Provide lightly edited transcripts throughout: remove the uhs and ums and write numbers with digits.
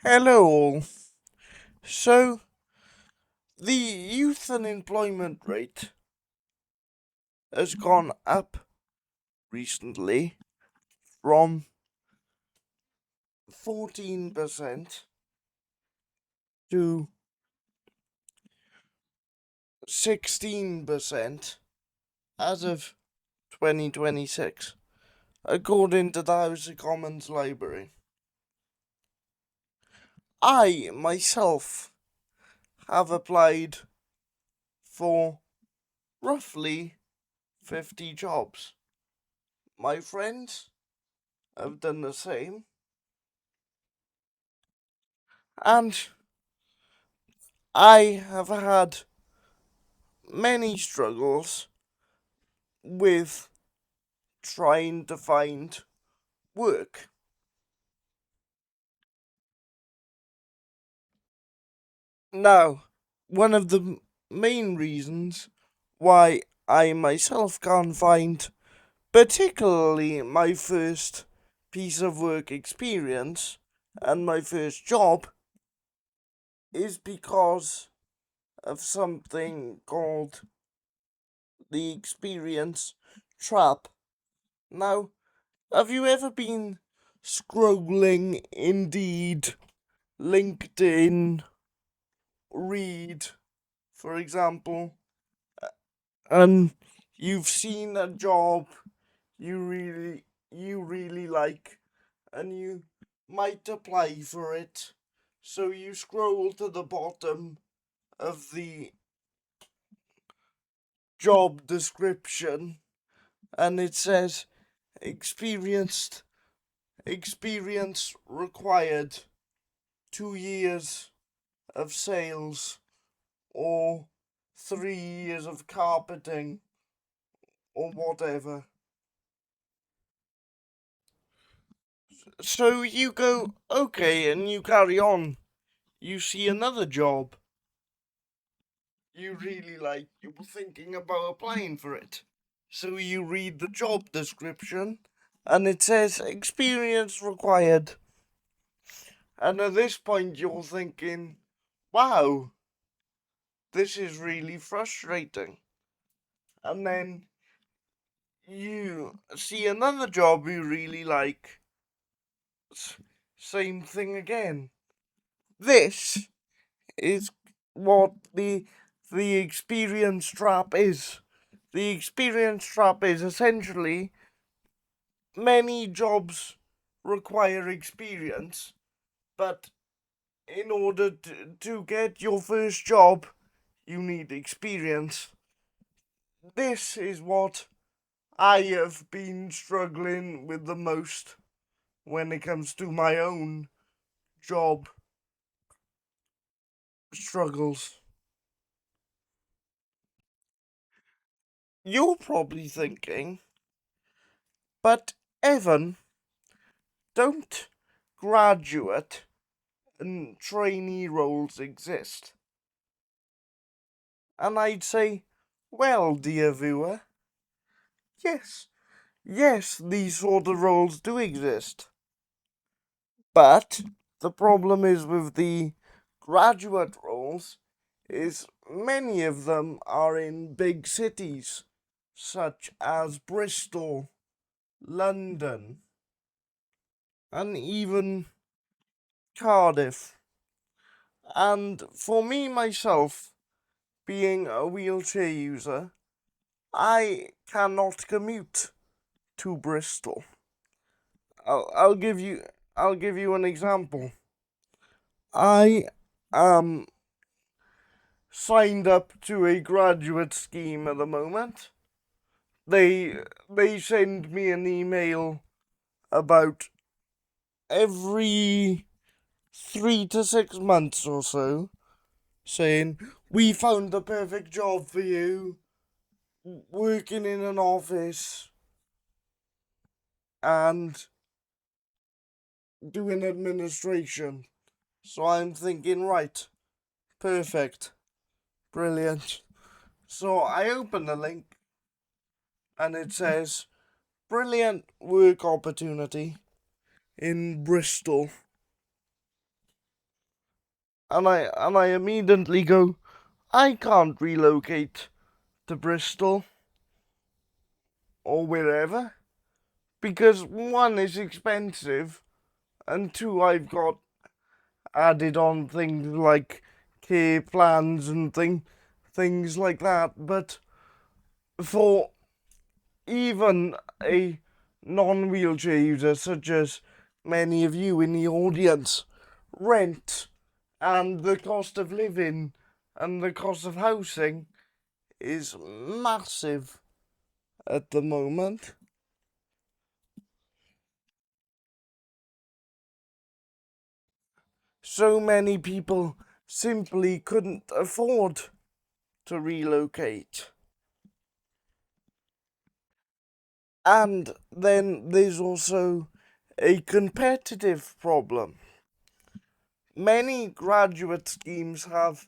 Hello all. So, the youth unemployment rate has gone up recently from 14% to 16% as of 2026, according to the House of Commons Library. I myself have applied for roughly 50 jobs. My friends have done the same, and I have had many struggles with trying to find work. Now, one of the main reasons why I myself can't find particularly my first piece of work experience and my first job is because of something called the experience trap. Now, have you ever been scrolling Indeed, LinkedIn, Read, for example, and you've seen a job you really like, and you might apply for it, so you scroll to the bottom of the job description and it says experienced experience required, 2 years of sales or 3 years of carpeting or whatever. So you go, okay, and you carry on. You see another job you really like, you were thinking about applying for it. So you read the job description, and it says experience required. And at this point, you're thinking, wow, this is really frustrating. And then you see another job you really like, same thing again. This is what the experience trap is. The experience trap is essentially many jobs require experience, but in order to get your first job, you need experience. This is what I have been struggling with the most when it comes to my own job struggles. You're probably thinking, but Evan, don't graduate and trainee roles exist? And I'd say, well, dear viewer, yes, yes, these sort of roles do exist. But the problem is with the graduate roles is many of them are in big cities such as Bristol, London, and even Cardiff. And for me myself, being a wheelchair user, I cannot commute to Bristol. I'll give you an example. I am signed up to a graduate scheme at the moment. They send me an email about every 3 to 6 months or so, saying we found the perfect job for you, working in an office and doing administration. So I'm thinking, right, perfect, brilliant. So I open the link and it says brilliant work opportunity in Bristol. and I immediately go, I can't relocate to Bristol or wherever because one is expensive and two I've got added on things like care plans and things like that. But for even a non-wheelchair user such as many of you in the audience, rent and the cost of living and the cost of housing is massive at the moment. So many people simply couldn't afford to relocate. And then there's also a competitive problem. Many graduate schemes have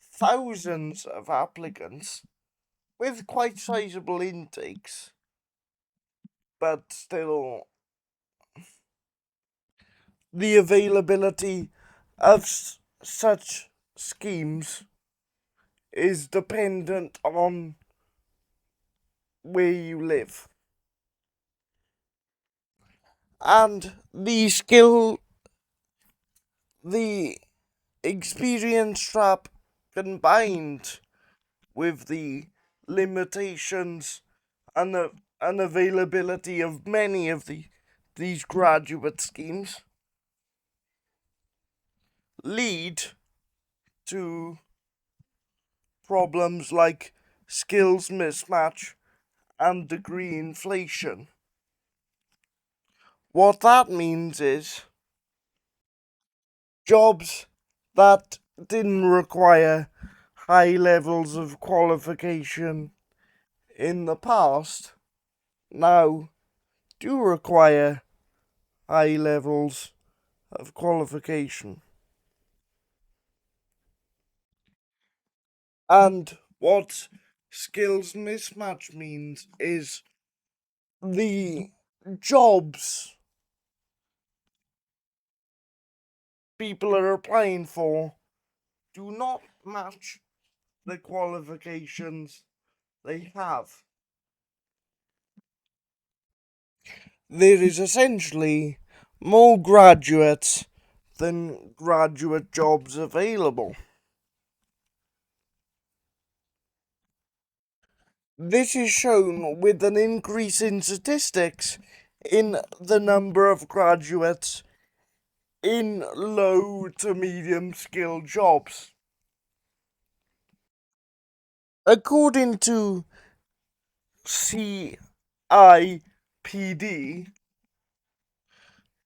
thousands of applicants with quite sizable intakes, but still the availability of such schemes is dependent on where you live. And the experience trap combined with the limitations and the unavailability of many of these graduate schemes lead to problems like skills mismatch and degree inflation. What that means is jobs that didn't require high levels of qualification in the past now do require high levels of qualification. And what skills mismatch means is the jobs people are applying for do not match the qualifications they have. There is essentially more graduates than graduate jobs available. This is shown with an increase in statistics in the number of graduates in low to medium skilled jobs. According to CIPD,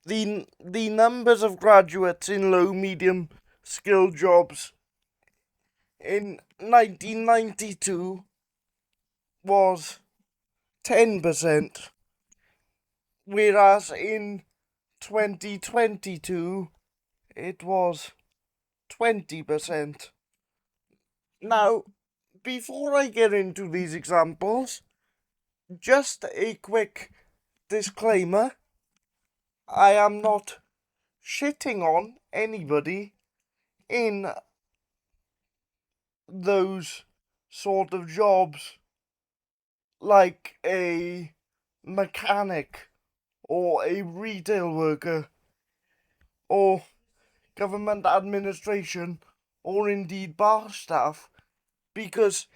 the numbers of graduates in low medium skilled jobs in 1992 was 10%, whereas in 2022 it was 20%. Now, before I get into these examples, just a quick disclaimer. I am not shitting on anybody in those sort of jobs like a mechanic or a retail worker or government administration or indeed bar staff, because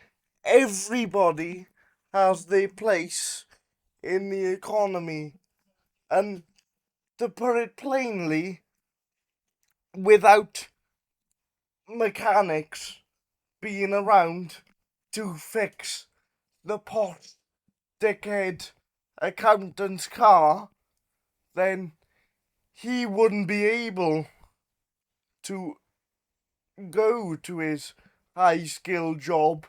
everybody has their place in the economy. And to put it plainly, without mechanics being around to fix the pot dickhead accountant's car, then he wouldn't be able to go to his high skill job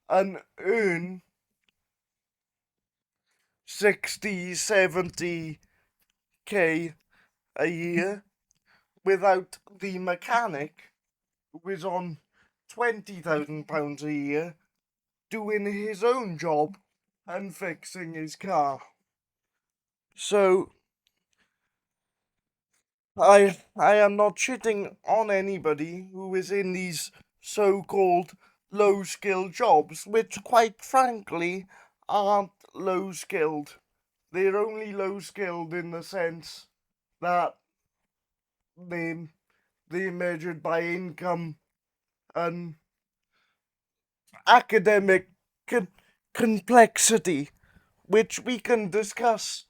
and earn 60, 70k a year without the mechanic who is on £20,000 a year doing his own job and fixing his car. So I am not shitting on anybody who is in these so-called low-skilled jobs, which quite frankly aren't low-skilled. They're only low-skilled in the sense that they they're measured by income and academic con- complexity, which we can discuss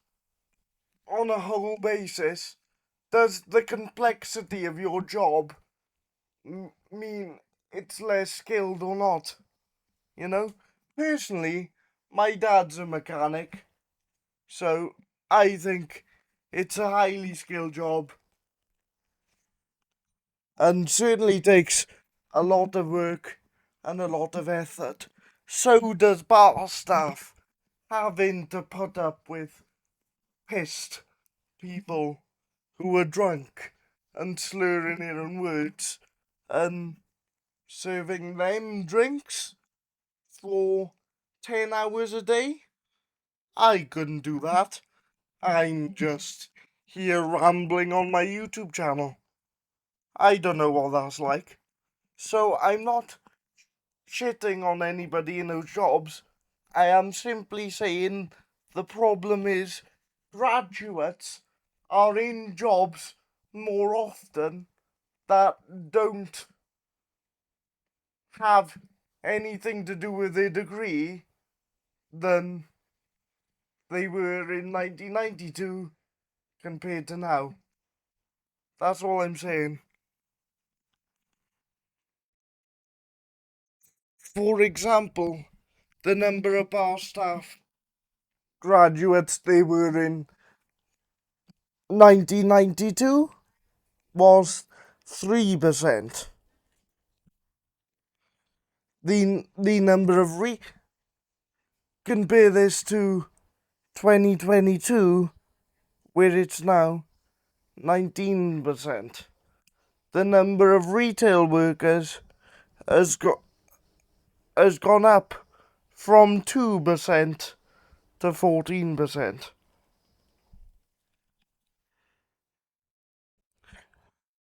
on a whole basis. Does the complexity of your job mean it's less skilled or not? You know? Personally, my dad's a mechanic, so I think it's a highly skilled job and certainly takes a lot of work and a lot of effort. So does bar staff having to put up with pissed people who are drunk and slurring their own words and serving them drinks for 10 hours a day. I couldn't do that. I'm just here rambling on my YouTube channel. I don't know what that's like. So I'm not shitting on anybody in those jobs. I am simply saying the problem is graduates are in jobs more often that don't have anything to do with their degree than they were in 1992 compared to now. That's all I'm saying. For example, the number of bar staff graduates they were in 1992 was 3%. The number of compare this to 2022 where it's now 19%. The number of retail workers has got has gone up from 2% to 14%.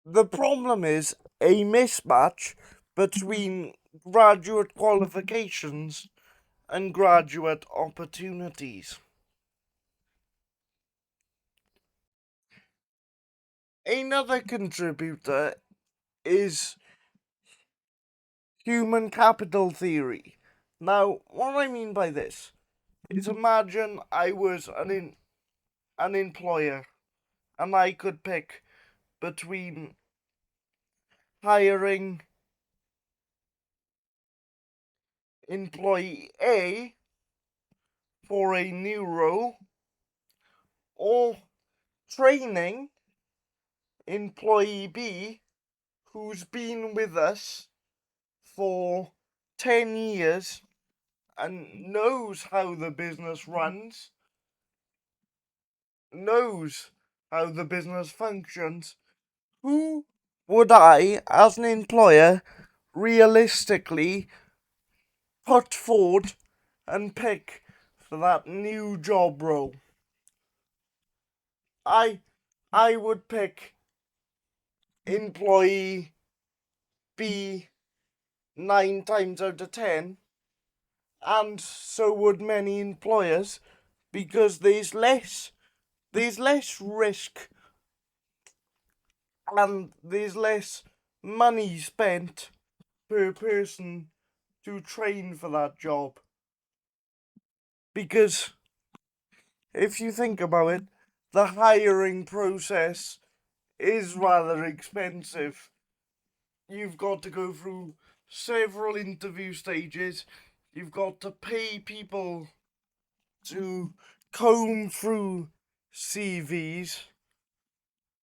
The problem is a mismatch between graduate qualifications and graduate opportunities. Another contributor is human capital theory. Now, what I mean by this is imagine I was an employer and I could pick between hiring employee A for a new role or training employee B who's been with us for 10 years and knows how the business runs, knows how the business functions. Who would I, as an employer, realistically put forward and pick for that new job role? I I would pick employee B 9 times out of 10, and so would many employers, because there's less risk and there's less money spent per person to train for that job. Because if you think about it, the hiring process is rather expensive. You've got to go through several interview stages. You've got to pay people to comb through CVs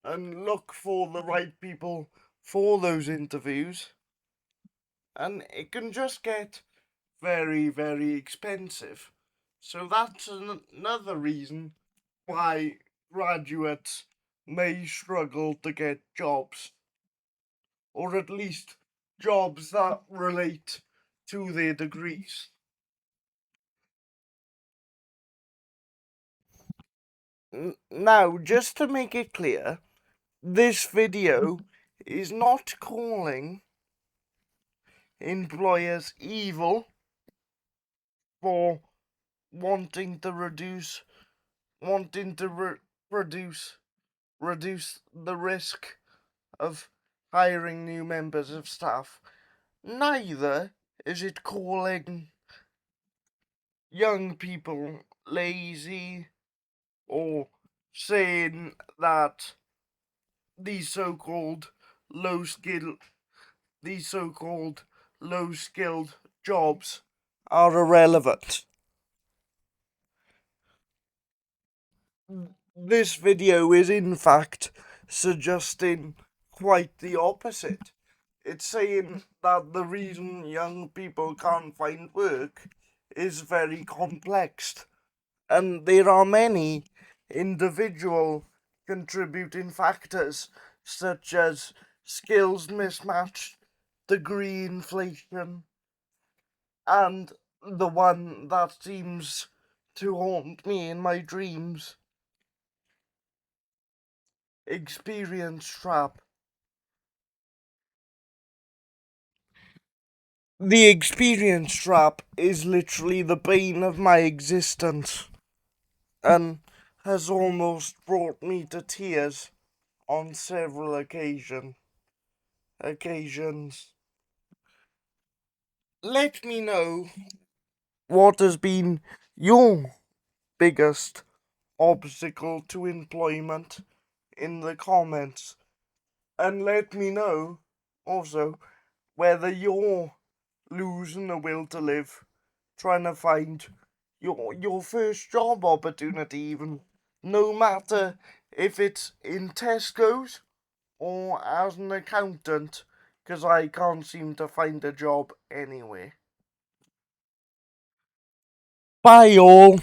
and look for the right people for those interviews. And it can just get very, very expensive. So that's another reason why graduates may struggle to get jobs, or at least jobs that relate to their degrees. Now, just to make it clear, This video is not calling employers evil for wanting to wanting to reduce the risk of hiring new members of staff. Neither is it calling young people lazy or saying that these so-called low skill these so-called low skilled jobs are irrelevant. This video is in fact suggesting quite the opposite. It's saying that the reason young people can't find work is very complex, and there are many individual contributing factors such as skills mismatch, degree inflation, and the one that seems to haunt me in my dreams, experience trap. The experience trap is literally the bane of my existence and has almost brought me to tears on several occasions. Let me know what has been your biggest obstacle to employment in the comments, and let me know also whether you're losing the will to live trying to find your first job opportunity, even no matter if it's in Tesco's or as an accountant, because I can't seem to find a job anyway. Bye all.